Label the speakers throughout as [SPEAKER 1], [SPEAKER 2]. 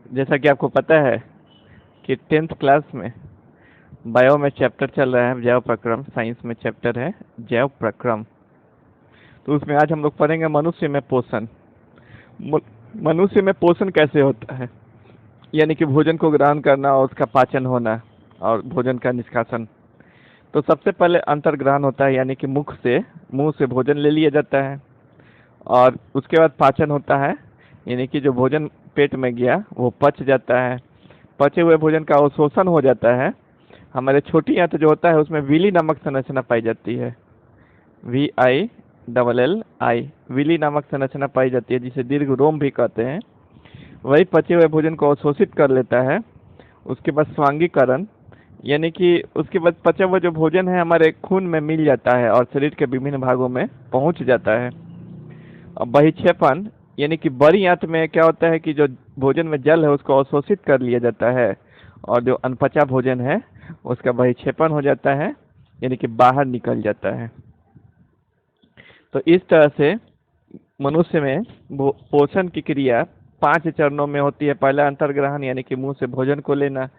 [SPEAKER 1] जैसा कि आपको पता है कि 10th क्लास में बायो में चैप्टर चल रहा है जैव प्रक्रम, साइंस में चैप्टर है जैव प्रक्रम। तो उसमें आज हम लोग पढ़ेंगे मनुष्य में पोषण। मनुष्य में पोषण कैसे होता है, यानी कि भोजन को ग्रहण करना और उसका पाचन होना और भोजन का निष्कासन। तो सबसे पहले अंतर्ग्रहण होता है, यानी कि मुंह से भोजन ले लिया जाता है, और उसके बाद पाचन होता है, यानी कि जो भोजन पेट में गया वो पच जाता है। पचे हुए भोजन का अवशोषण हो जाता है। हमारे छोटी आंत जो होता है उसमें विली नामक संरचना पाई जाती है, VILLI, विली नामक संरचना पाई जाती है, जिसे दीर्घ रोम भी कहते हैं। वही पचे हुए भोजन को अवशोषित कर लेता है। उसके बाद स्वांगीकरण, यानी कि उसके बाद पचा हुआ जो भोजन है हमारे खून में मिल जाता है और शरीर के विभिन्न भागों में पहुंच जाता है। अब बहिक्षेपण, यानी कि बड़ी आंत में क्या होता है कि जो भोजन में जल है उसको अवशोषित कर लिया जाता है, और जो अनपचा भोजन है उसका बहिक्षेपण हो जाता है, यानी कि बाहर निकल जाता है। तो इस तरह से मनुष्य में पोषण की क्रिया 5 चरणों में होती है। पहला अंतर्ग्रहण, यानी कि मुंह से भोजन को लेना।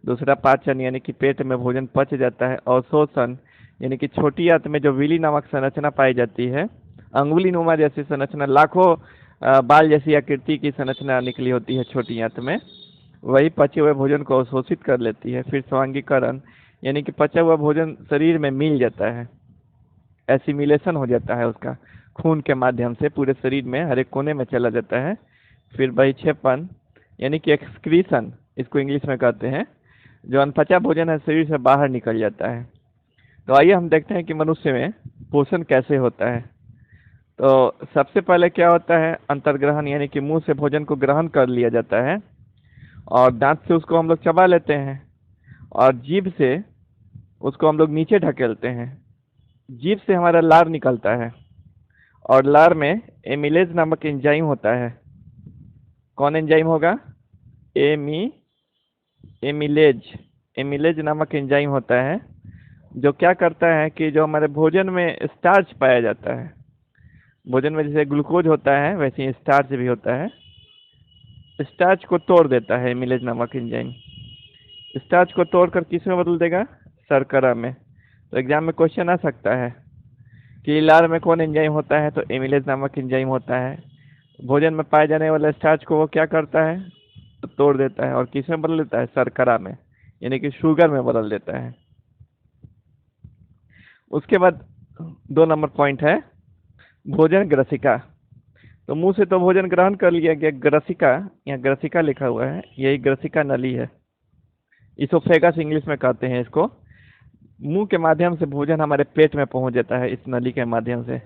[SPEAKER 1] दूसरा पाचन, यानी कि पेट में भोजन पच जाता है। अवशोषण, यानी कि छोटी आंत में जो विली नामक संरचना पाई जाती है, अंगुली नुमा जैसी संरचना, लाखों बाल जैसी आकृति की संरचना निकली होती है छोटी आंत में, वही पचे हुए भोजन को अवशोषित कर लेती है। फिर स्वांगीकरण, यानी कि पचा हुआ भोजन शरीर में मिल जाता है, एसिमिलेशन हो जाता है उसका, खून के माध्यम से पूरे शरीर में हर एक कोने में चला जाता है। फिर बहिक्षेपण, यानी कि एक्सक्रीशन इसको इंग्लिश में कहते हैं, जो अनपचा भोजन है शरीर से बाहर निकल जाता है। तो आइए हम देखते हैं कि मनुष्य में पोषण कैसे होता है। तो सबसे पहले क्या होता है, अंतर्ग्रहण, यानी कि मुंह से भोजन को ग्रहण कर लिया जाता है और दांत से उसको हम लोग चबा लेते हैं, और जीभ से उसको हम लोग नीचे ढकेलते हैं। जीभ से हमारा लार निकलता है, और लार में एमिलेज नामक एंजाइम होता है। कौन एंजाइम होगा? एमिलेज। एमिलेज नामक एंजाइम होता है, जो क्या करता है कि जो हमारे भोजन में स्टार्च पाया जाता है, भोजन में जैसे ग्लूकोज होता है वैसे ही स्टार्च भी होता है, स्टार्च को तोड़ देता है एमिलेज नामक एंजाइम। स्टार्च को तोड़कर किस में बदल देगा? शर्करा में। तो एग्जाम में क्वेश्चन आ सकता है कि लार में कौन एंजाइम होता है, तो एमिलेज नामक एंजाइम होता है। भोजन में पाए जाने वाले स्टार्च को वो क्या करता है? तो तोड़ देता है, और किस में बदल देता है? शर्करा में, यानी कि शुगर में बदल देता है। उसके बाद 2 नंबर पॉइंट है भोजन ग्रसिका। तो मुंह से तो भोजन ग्रहण कर लिया गया, ग्रसिका, यहाँ ग्रसिका लिखा हुआ है, यही ग्रसिका नली है, इसोफेगस इंग्लिश में कहते हैं इसको। मुंह के माध्यम से भोजन हमारे पेट में पहुंच जाता है इस नली के माध्यम से,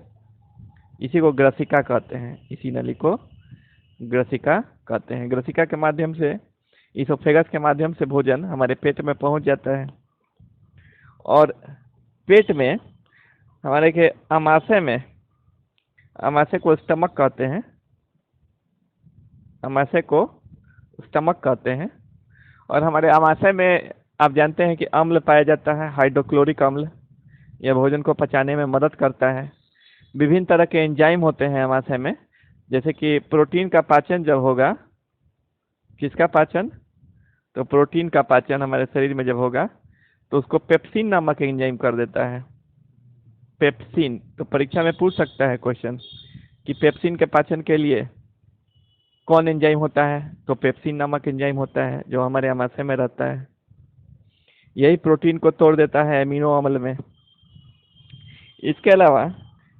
[SPEAKER 1] इसी को ग्रसिका कहते हैं, इसी नली को ग्रसिका कहते हैं। ग्रसिका के माध्यम से, इसोफेगस के माध्यम से भोजन हमारे पेट में पहुंच जाता है, और पेट में हमारे के अमाशय में, अमाशय को स्टमक कहते हैं, अमाशय को स्टमक कहते हैं। और हमारे अमाशय में आप जानते हैं कि अम्ल पाया जाता है, हाइड्रोक्लोरिक अम्ल। यह भोजन को पचाने में मदद करता है। विभिन्न तरह के एंजाइम होते हैं अमाशय में, जैसे कि प्रोटीन का पाचन जब होगा, किसका पाचन? तो प्रोटीन का पाचन हमारे शरीर में जब होगा तो उसको पेप्सिन नामक एंजाइम कर देता है। पेप्सिन, तो परीक्षा में पूछ सकता है क्वेश्चन कि पेप्सिन के पाचन के लिए कौन एंजाइम होता है, तो पेप्सिन नामक एंजाइम होता है जो हमारे अमाशय में रहता है। यही प्रोटीन को तोड़ देता है एमिनो अम्ल में। इसके अलावा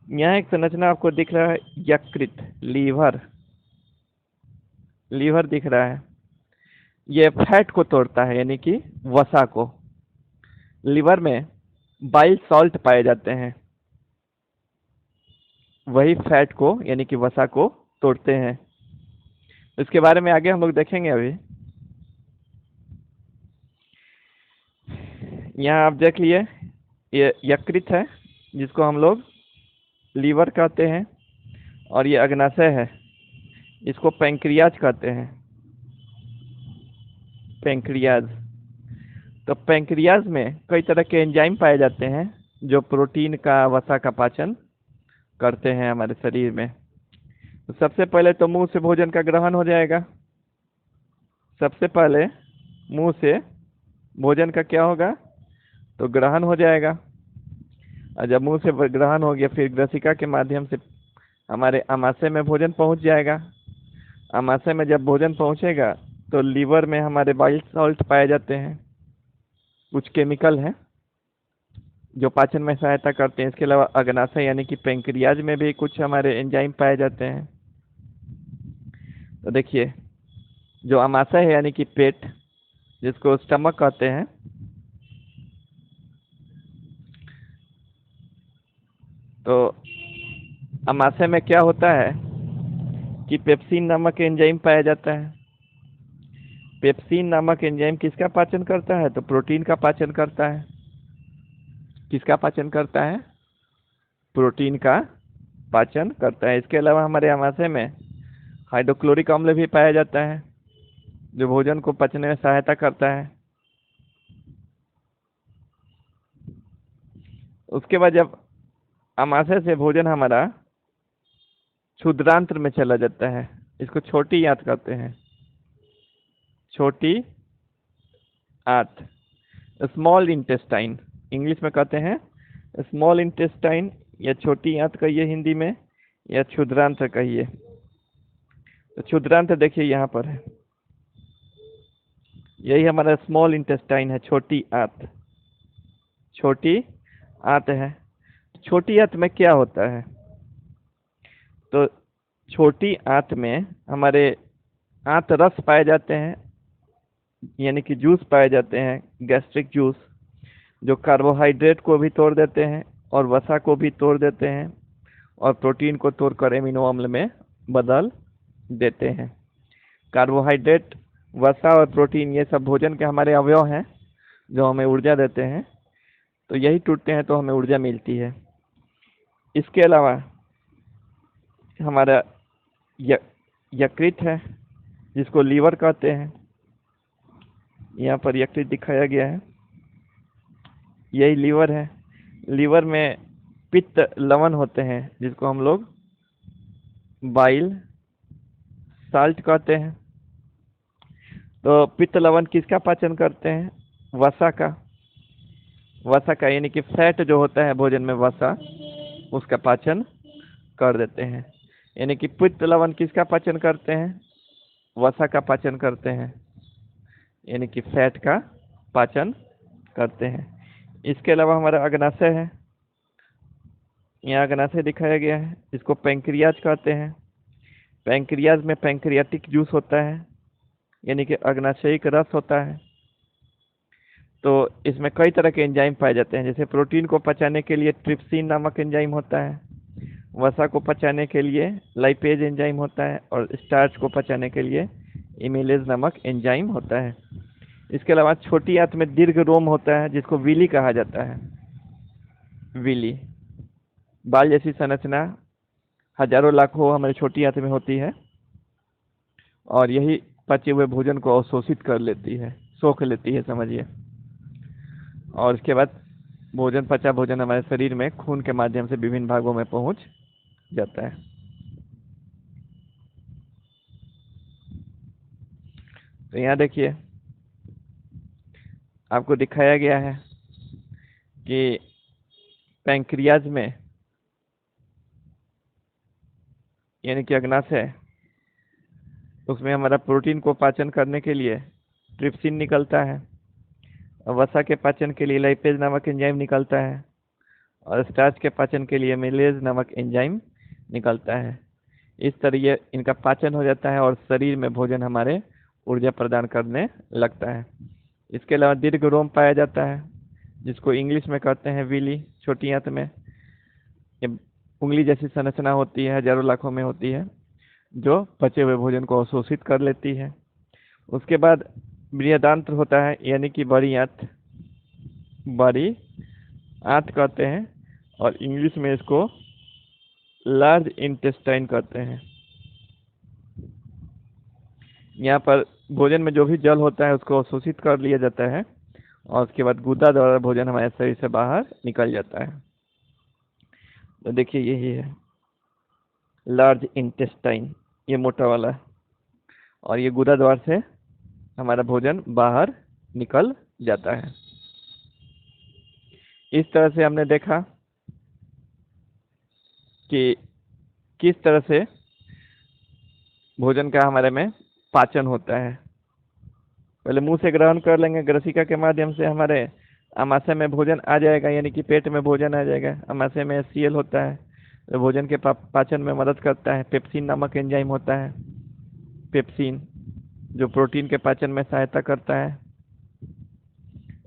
[SPEAKER 1] यहाँ एक संरचना आपको दिख रहा है, यकृत, लीवर, लीवर दिख रहा है, ये फैट को तोड़ता है, यानी कि वसा को। लीवर में बाइल सॉल्ट पाए जाते हैं, वही फैट को यानी कि वसा को तोड़ते हैं। इसके बारे में आगे हम लोग देखेंगे। अभी यहाँ आप देख लिए, ये यकृत है जिसको हम लोग लीवर कहते हैं, और ये अग्नाशय है, इसको पैंक्रियाज कहते हैं, पैंक्रियाज। तो पैंक्रियाज में कई तरह के एंजाइम पाए जाते हैं जो प्रोटीन का, वसा का पाचन करते हैं हमारे शरीर में। तो सबसे पहले तो मुंह से भोजन का ग्रहण हो जाएगा, सबसे पहले मुंह से भोजन का क्या होगा, तो ग्रहण हो जाएगा। और जब मुंह से ग्रहण हो गया, फिर ग्रसिका के माध्यम से हमारे आमाशय में भोजन पहुंच जाएगा। आमाशय में जब भोजन पहुंचेगा तो लीवर में हमारे बाइल सॉल्ट पाए जाते हैं, कुछ केमिकल हैं जो पाचन में सहायता करते हैं। इसके अलावा अग्नाशय यानी कि पेंक्रियाज में भी कुछ हमारे एंजाइम पाए जाते हैं। तो देखिए, जो आमाशय है यानी कि पेट, जिसको स्टमक कहते हैं, तो आमाशय में क्या होता है कि पेप्सिन नामक एंजाइम पाया जाता है। पेप्सिन नामक एंजाइम किसका पाचन करता है, तो प्रोटीन का पाचन करता है। किसका पाचन करता है, प्रोटीन का पाचन करता है। इसके अलावा हमारे आमाशय में हाइड्रोक्लोरिक अम्ल भी पाया जाता है, जो भोजन को पचने में सहायता करता है। उसके बाद जब आमाशय से भोजन हमारा क्षुद्रांत्र में चला जाता है, इसको छोटी आंत कहते हैं, छोटी आंत, स्मॉल इंटेस्टाइन इंग्लिश में कहते हैं। स्मॉल इंटेस्टाइन या छोटी आंत कहिए हिंदी में, या क्षुद्रांत्र कहिए। तो क्षुद्रांत्र देखिए यहाँ पर है, यही हमारा स्मॉल इंटेस्टाइन है, छोटी आंत, छोटी आंत है। छोटी आंत में क्या होता है, तो छोटी आंत में हमारे आंत रस पाए जाते हैं, यानी कि जूस पाए जाते हैं, गैस्ट्रिक जूस, जो कार्बोहाइड्रेट को भी तोड़ देते हैं और वसा को भी तोड़ देते हैं और प्रोटीन को तोड़कर एमिनो अम्ल में बदल देते हैं। कार्बोहाइड्रेट, वसा और प्रोटीन, ये सब भोजन के हमारे अवयव हैं जो हमें ऊर्जा देते हैं। तो यही टूटते हैं तो हमें ऊर्जा मिलती है। इसके अलावा हमारा यकृत है, जिसको लीवर कहते हैं। यहाँ पर यकृत दिखाया गया है, यही लीवर है। लीवर में पित्त लवण होते हैं, जिसको हम लोग बाइल साल्ट कहते हैं। तो पित्त लवण किसका पाचन करते हैं, वसा का। वसा का यानी कि फैट जो होता है भोजन में, वसा, उसका पाचन कर देते हैं। यानी कि पित्त लवण किसका पाचन करते हैं, वसा का पाचन करते हैं, यानी कि फैट का पाचन करते हैं। इसके अलावा हमारा अग्नाशय है, यहाँ अग्नाशय दिखाया गया है, इसको पैंक्रियाज कहते हैं। पैंक्रियाज में पैंक्रियाटिक जूस होता है, यानी कि अग्नाशयिक रस होता है। तो इसमें कई तरह के एंजाइम पाए जाते हैं, जैसे प्रोटीन को पचाने के लिए ट्रिप्सिन नामक एंजाइम होता है, वसा को पचाने के लिए लाइपेज एंजाइम होता है, और स्टार्च को पचाने के लिए इमेलेज नामक एंजाइम होता है। इसके अलावा छोटी आंत में दीर्घ रोम होता है, जिसको विली कहा जाता है। विली, बाल जैसी संरचना हजारों लाखों हमारी छोटी आंत में होती है, और यही पचे हुए भोजन को अवशोषित कर लेती है, सोख लेती है समझिए। और इसके बाद भोजन, पचा भोजन हमारे शरीर में खून के माध्यम से विभिन्न भागों में पहुंच जाता है। तो यहाँ देखिए, आपको दिखाया गया है कि पैंक्रियाज में, यानी कि अग्नाशय, उसमें हमारा प्रोटीन को पाचन करने के लिए ट्रिप्सिन निकलता है, और वसा के पाचन के लिए लाइपेज नामक एंजाइम निकलता है, और स्टार्च के पाचन के लिए एमिलेज नामक एंजाइम निकलता है। इस तरह ये इनका पाचन हो जाता है और शरीर में भोजन हमारे ऊर्जा प्रदान करने लगता है। इसके अलावा दीर्घ रोम पाया जाता है, जिसको इंग्लिश में कहते हैं विली। छोटी आंत में ये उंगली जैसी संरचना होती है, हजारों लाखों में होती है, जो पचे हुए भोजन को अवशोषित कर लेती है। उसके बाद बृहदांत्र होता है, यानी कि बड़ी आंत, बड़ी आंत कहते हैं, और इंग्लिश में इसको लार्ज इंटेस्टाइन कहते हैं। यहाँ पर भोजन में जो भी जल होता है उसको अवशोषित कर लिया जाता है, और उसके बाद गुदा द्वारा भोजन हमारे शरीर से बाहर निकल जाता है। तो देखिए, यही है लार्ज इंटेस्टाइन, ये मोटा वाला, और ये गुदा द्वार से हमारा भोजन बाहर निकल जाता है। इस तरह से हमने देखा कि किस तरह से भोजन का हमारे में पाचन होता है। पहले मुंह से ग्रहण कर लेंगे, ग्रसिका के माध्यम से हमारे आमाशय में भोजन आ जाएगा, यानी कि पेट में भोजन आ जाएगा। आमाशय में HCl होता है, तो भोजन के पाचन में मदद करता है। पेप्सिन नामक एंजाइम होता है, पेप्सिन, जो प्रोटीन के पाचन में सहायता करता है।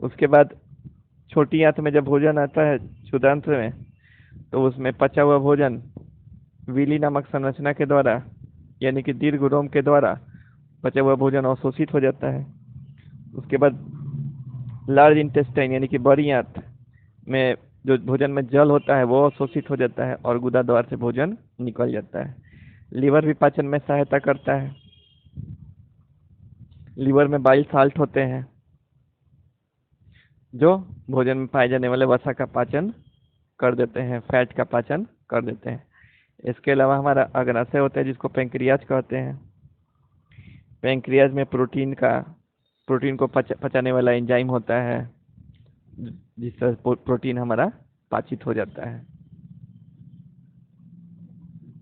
[SPEAKER 1] उसके बाद छोटी आंत में जब भोजन आता है क्षुद्रांत्र में, तो उसमें पचा हुआ भोजन विली नामक संरचना के द्वारा, यानी कि दीर्घ रोम के द्वारा पचा हुआ भोजन अवशोषित हो जाता है। उसके बाद लार्ज इंटेस्टाइन यानी कि बड़ी आंत में जो भोजन में जल होता है वो अवशोषित हो जाता है और गुदा द्वार से भोजन निकल जाता है। लीवर भी पाचन में सहायता करता है। लीवर में बाइल साल्ट होते हैं जो भोजन में पाए जाने वाले वसा का पाचन कर देते हैं, फैट का पाचन कर देते हैं। इसके अलावा हमारा अग्नाशय होता है जिसको पेंक्रियाज कहते हैं। पेंक्रियाज में प्रोटीन को पचाने वाला एंजाइम होता है, जिससे प्रोटीन हमारा पाचित हो जाता है।